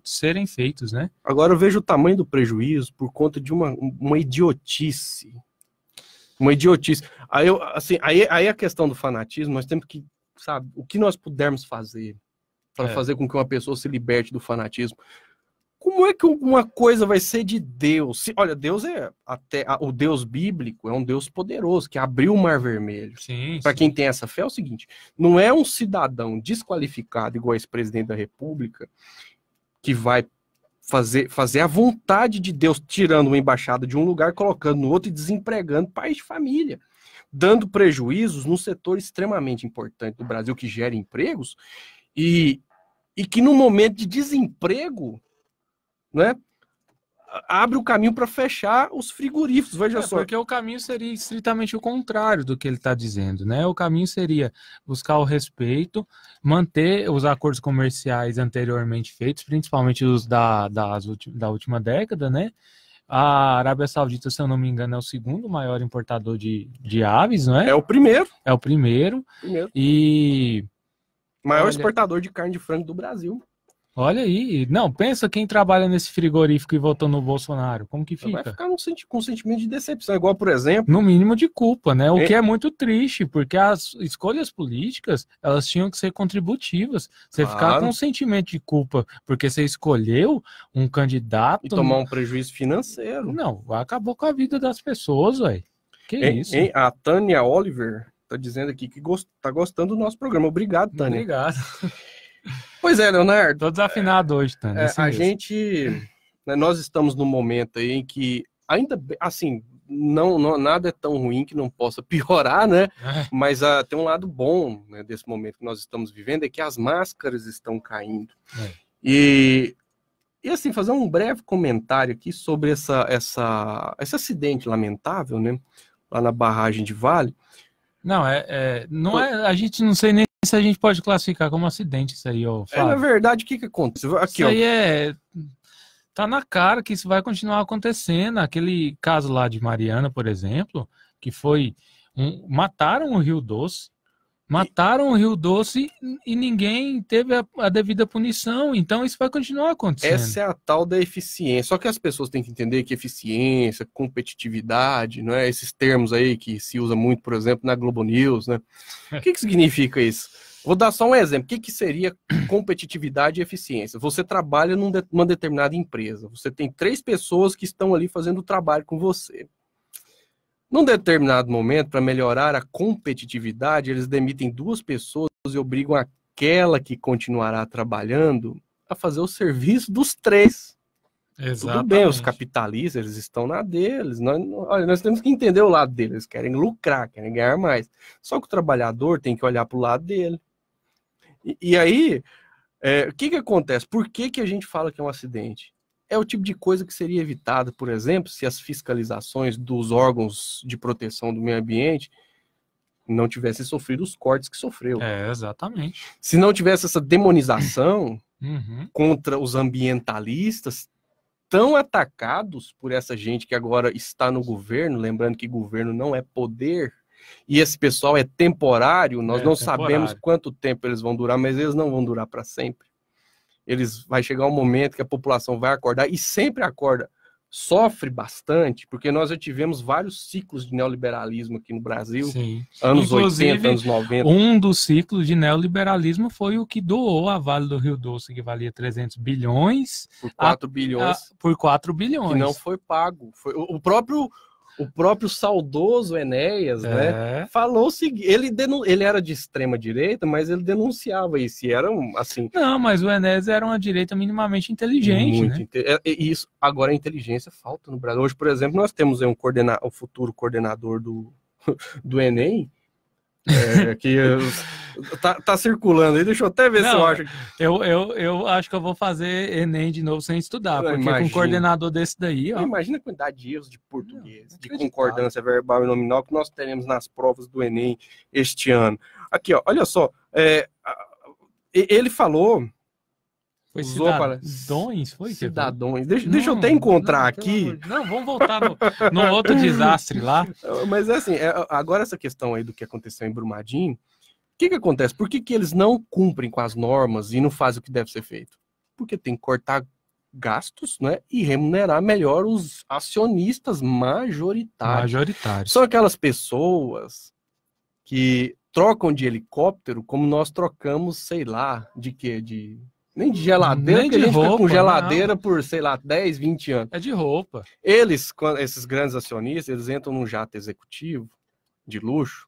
serem feitos, né? Agora veja o tamanho do prejuízo por conta de uma idiotice. Uma idiotice. Aí a questão do fanatismo, nós temos que, sabe, o que nós pudermos fazer para fazer com que uma pessoa se liberte do fanatismo. Como é que uma coisa vai ser de Deus? Olha, Deus o Deus bíblico é um Deus poderoso, que abriu o Mar Vermelho. Para quem tem essa fé, é o seguinte, não é um cidadão desqualificado, igual esse presidente da República, que vai fazer a vontade de Deus, tirando uma embaixada de um lugar, colocando no outro e desempregando pais de família, dando prejuízos num setor extremamente importante do Brasil, que gera empregos, e que no momento de desemprego, né, abre o caminho para fechar os frigoríficos, veja só. Porque o caminho seria estritamente o contrário do que ele está dizendo, né? O caminho seria buscar o respeito, manter os acordos comerciais anteriormente feitos, principalmente os da última década, né? A Arábia Saudita, se eu não me engano, é o segundo maior importador de aves, não é? É o primeiro. É o primeiro. E maior exportador de carne de frango do Brasil. Olha aí, não, pensa quem trabalha nesse frigorífico e votou no Bolsonaro, como que fica? Vai ficar com um sentimento de decepção, igual, por exemplo... No mínimo de culpa, né? O que é muito triste, porque as escolhas políticas, elas tinham que ser contributivas. Você ficar com um sentimento de culpa porque você escolheu um candidato... E tomar um prejuízo financeiro. Não, acabou com a vida das pessoas, velho. Que isso? A Tânia Oliver tá dizendo aqui que tá gostando do nosso programa. Obrigado, Tânia. Obrigado. Pois é, Leonardo. Tô desafinado hoje, Tânia. Nós estamos num momento aí em que ainda, assim, nada é tão ruim que não possa piorar, né? Mas tem um lado bom, né, desse momento que nós estamos vivendo, é que as máscaras estão caindo. E assim, fazer um breve comentário aqui sobre esse acidente lamentável, né? Lá na barragem de Vale. Não, a gente não sei nem se a gente pode classificar como acidente isso aí, ó. Na verdade, o que aconteceu? Aqui, isso aí tá na cara que isso vai continuar acontecendo. Aquele caso lá de Mariana, por exemplo, que foi mataram o Rio Doce. Mataram o Rio Doce e ninguém teve a devida punição. Então isso vai continuar acontecendo. Essa é a tal da eficiência. Só que as pessoas têm que entender que eficiência, competitividade, não é? Esses termos aí que se usa muito, por exemplo, na Globo News, né? O que significa isso? Vou dar só um exemplo. O que seria competitividade e eficiência? Você trabalha numa determinada empresa. Você tem 3 pessoas que estão ali fazendo o trabalho com você. Num determinado momento, para melhorar a competitividade, eles demitem 2 pessoas e obrigam aquela que continuará trabalhando a fazer o serviço dos 3. Exatamente. Tudo bem, os capitalistas, eles estão na deles. Nós temos que entender o lado deles. Eles querem lucrar, querem ganhar mais. Só que o trabalhador tem que olhar para o lado dele. E aí, o que acontece? Por que a gente fala que é um acidente? É o tipo de coisa que seria evitada, por exemplo, se as fiscalizações dos órgãos de proteção do meio ambiente não tivessem sofrido os cortes que sofreu. Exatamente. Se não tivesse essa demonização contra os ambientalistas, tão atacados por essa gente que agora está no governo, lembrando que governo não é poder, e esse pessoal é temporário, nós não sabemos quanto tempo eles vão durar, mas eles não vão durar para sempre. Vai chegar um momento que a população vai acordar, e sempre acorda, sofre bastante, porque nós já tivemos vários ciclos de neoliberalismo aqui no Brasil, Sim. anos Inclusive, 80, anos 90. Um dos ciclos de neoliberalismo foi o que doou a Vale do Rio Doce, que valia 300 bilhões. Por 4 bilhões. Por 4 bilhões. Que não foi pago. Foi o próprio saudoso Enéas, né, falou o seguinte, ele era de extrema direita, mas ele denunciava isso, e era assim... Não, mas o Enéas era uma direita minimamente inteligente, muito, né? Isso, agora a inteligência falta no Brasil. Hoje, por exemplo, nós temos aí o futuro coordenador do Enem, que tá circulando aí, deixa eu até ver se eu acho. Eu acho que eu vou fazer Enem de novo sem estudar, porque com um coordenador desse daí, ó. Imagina a quantidade de erros de português, de concordância verbal e nominal que nós teremos nas provas do Enem este ano. Aqui, ó, olha só, ele falou... Foi cidadões, foi? Cidadões. Deixa eu até encontrar aqui. Não, vamos voltar no outro desastre lá. Mas assim, agora essa questão aí do que aconteceu em Brumadinho, o que acontece? Por que eles não cumprem com as normas e não fazem o que deve ser feito? Porque tem que cortar gastos, né, e remunerar melhor os acionistas majoritários. São aquelas pessoas que trocam de helicóptero como nós trocamos, sei lá, de quê? Nem de geladeira, porque a gente fica com geladeira por, sei lá, 10, 20 anos. É de roupa. Esses grandes acionistas, eles entram num jato executivo de luxo,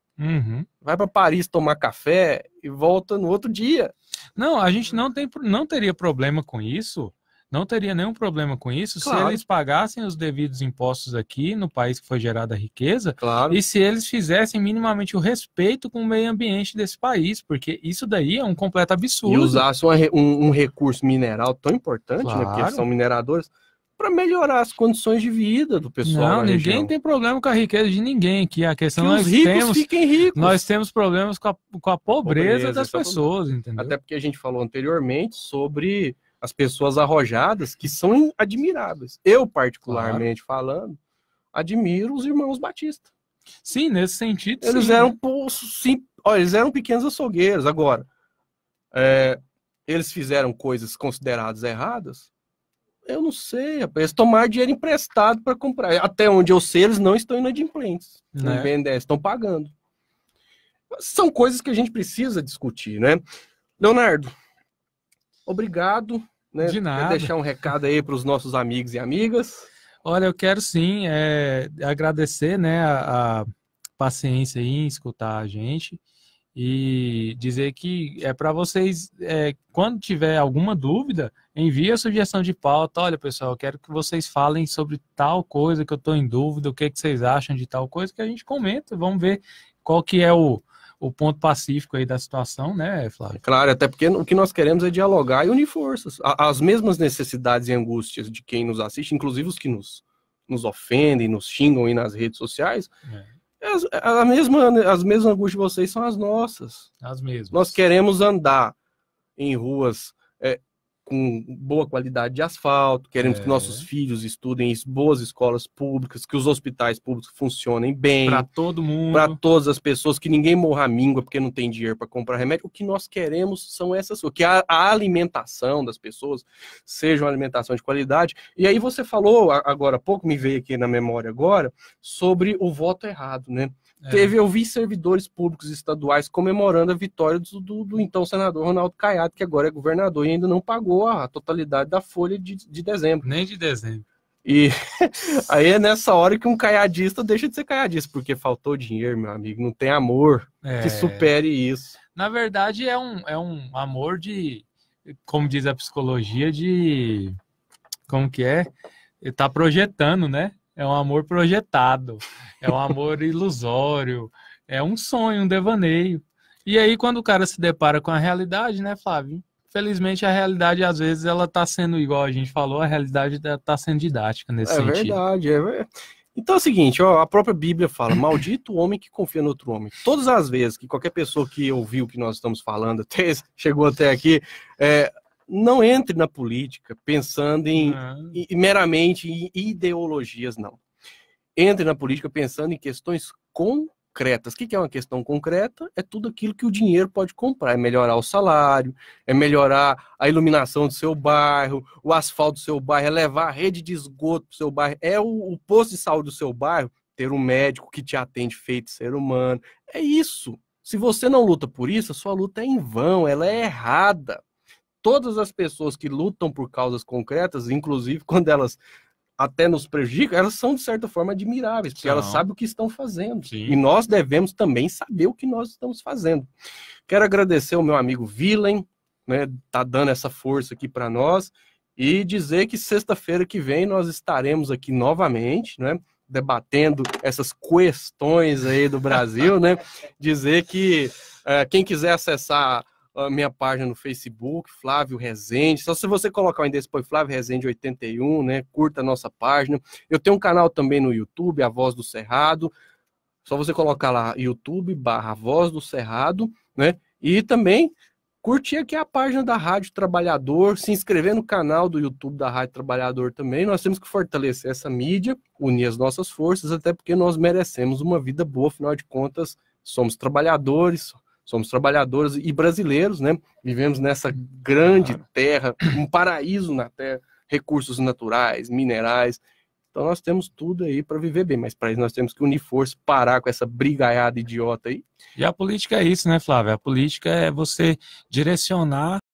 vai para Paris tomar café e volta no outro dia. Não, a gente não teria problema com isso. Não teria nenhum problema com isso, claro, se eles pagassem os devidos impostos aqui no país que foi gerada a riqueza, claro, e se eles fizessem minimamente o respeito com o meio ambiente desse país, porque isso daí é um completo absurdo. E usassem um recurso mineral tão importante, claro, né, porque são mineradores, para melhorar as condições de vida do pessoal. Não, ninguém tem problema com a riqueza de ninguém aqui. A questão é que os ricos fiquem ricos. Nós temos problemas com a pobreza das pessoas, entendeu? Até porque a gente falou anteriormente sobre as pessoas arrojadas, que são admiráveis. Eu, particularmente falando, admiro os irmãos Batista. Sim, nesse sentido, eles eram pequenos açougueiros. Agora, eles fizeram coisas consideradas erradas? Eu não sei, rapaz. Eles tomaram dinheiro emprestado para comprar. Até onde eu sei, eles não estão inadimplentes. Não BNDES, estão pagando. São coisas que a gente precisa discutir, né? Leonardo, obrigado. Né? De nada. Quer deixar um recado aí para os nossos amigos e amigas? Olha, eu quero sim agradecer, né, a paciência aí em escutar a gente e dizer que para vocês, quando tiver alguma dúvida, envie a sugestão de pauta. Olha, pessoal, eu quero que vocês falem sobre tal coisa que eu estou em dúvida, o que vocês acham de tal coisa, que a gente comenta, vamos ver qual que é o ponto pacífico aí da situação, né, Flávio? Claro, até porque o que nós queremos é dialogar e unir forças. As mesmas necessidades e angústias de quem nos assiste, inclusive os que nos ofendem, nos xingam aí nas redes sociais, as mesmas angústias de vocês são as nossas. As mesmas. Nós queremos andar em ruas com boa qualidade de asfalto, queremos que nossos filhos estudem em boas escolas públicas, que os hospitais públicos funcionem bem. Para todo mundo. Para todas as pessoas, que ninguém morra à míngua porque não tem dinheiro para comprar remédio. O que nós queremos são essas coisas, que a alimentação das pessoas seja uma alimentação de qualidade. E aí você falou, agora há pouco, me veio aqui na memória agora, sobre o voto errado, né? Eu vi servidores públicos estaduais comemorando a vitória do então senador Ronaldo Caiado, que agora é governador e ainda não pagou a totalidade da folha de dezembro. Nem de dezembro. E aí é nessa hora que um caiadista deixa de ser caiadista, porque faltou dinheiro, meu amigo, não tem amor que supere isso. Na verdade, é um amor de, como diz a psicologia, de... Como que é? Ele tá projetando, né? É um amor projetado, é um amor ilusório, é um sonho, um devaneio. E aí, quando o cara se depara com a realidade, né, Flávio? Felizmente, a realidade, às vezes, ela tá sendo, igual a gente falou, a realidade tá sendo didática nesse sentido. Verdade, é verdade. Então é o seguinte, ó, a própria Bíblia fala, maldito o homem que confia no outro homem. Todas as vezes que qualquer pessoa que ouviu o que nós estamos falando, chegou até aqui, não entre na política pensando meramente em ideologias, não. Entre na política pensando em questões concretas. O que é uma questão concreta? É tudo aquilo que o dinheiro pode comprar. É melhorar o salário, é melhorar a iluminação do seu bairro, o asfalto do seu bairro, é levar a rede de esgoto do seu bairro, é o posto de saúde do seu bairro, ter um médico que te atende feito ser humano. É isso. Se você não luta por isso, a sua luta é em vão, ela é errada. Todas as pessoas que lutam por causas concretas, inclusive quando elas até nos prejudicam, elas são de certa forma admiráveis, porque elas sabem o que estão fazendo. Sim. E nós devemos também saber o que nós estamos fazendo. Quero agradecer ao meu amigo Villain, né, tá dando essa força aqui para nós, e dizer que sexta-feira que vem nós estaremos aqui novamente, né, debatendo essas questões aí do Brasil, né, dizer que quem quiser acessar a minha página no Facebook, Flávio Rezende. Só se você colocar o endereço, põe Flávio Rezende 81, né? Curta a nossa página. Eu tenho um canal também no YouTube, A Voz do Cerrado. Só você colocar lá, YouTube/A Voz do Cerrado, né? E também curtir aqui a página da Rádio Trabalhador, se inscrever no canal do YouTube da Rádio Trabalhador também. Nós temos que fortalecer essa mídia, unir as nossas forças, até porque nós merecemos uma vida boa, afinal de contas, somos trabalhadores e brasileiros, né? Vivemos nessa grande terra, um paraíso na terra, recursos naturais, minerais. Então nós temos tudo aí para viver bem, mas para isso nós temos que unir força, parar com essa brigaiada idiota aí. E a política é isso, né, Flávio? A política é você direcionar